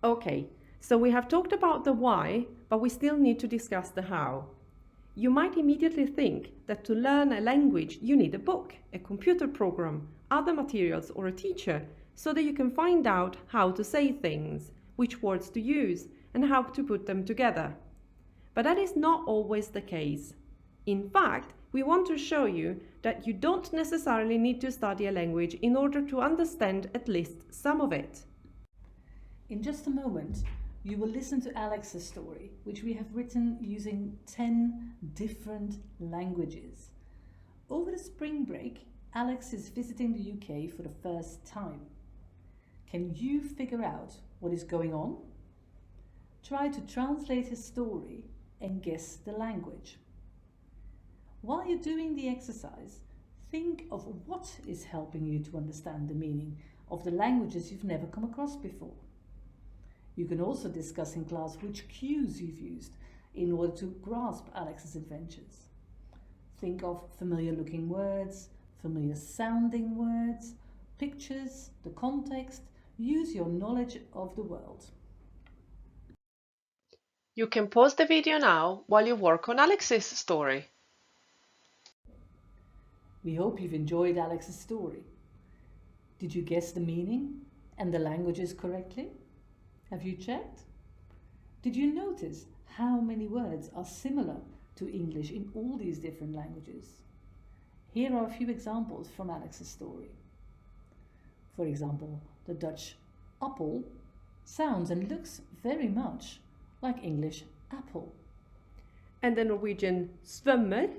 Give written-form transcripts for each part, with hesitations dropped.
Okay, so we have talked about the why, but we still need to discuss the how. You might immediately think that to learn a language you need a book, a computer program, other materials or a teacher, so that you can find out how to say things, which words to use, and how to put them together. But that is not always the case. In fact, we want to show you that you don't necessarily need to study a language in order to understand at least some of it. In just a moment, you will listen to Alex's story, which we have written using 10 different languages. Over the spring break, Alex is visiting the UK for the first time. Can you figure out what is going on? Try to translate his story and guess the language. While you're doing the exercise, think of what is helping you to understand the meaning of the languages you've never come across before. You can also discuss in class which cues you've used in order to grasp Alex's adventures. Think of familiar looking words, familiar sounding words, pictures, the context. Use your knowledge of the world. You can pause the video now while you work on Alex's story. We hope you've enjoyed Alex's story. Did you guess the meaning and the languages correctly? Have you checked? Did you notice how many words are similar to English in all these different languages? Here are a few examples from Alex's story. For example, the Dutch appel sounds and looks very much like English apple. And the Norwegian svømmer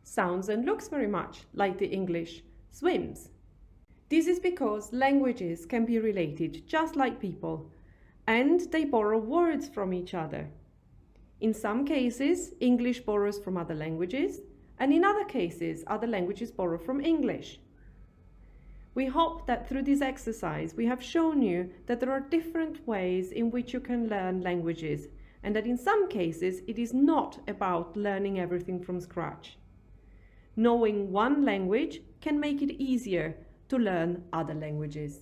sounds and looks very much like the English swims. This is because languages can be related just like people, and they borrow words from each other. In some cases, English borrows from other languages, and in other cases, other languages borrow from English. We hope that through this exercise we have shown you that there are different ways in which you can learn languages, and that in some cases it is not about learning everything from scratch. Knowing one language can make it easier to learn other languages.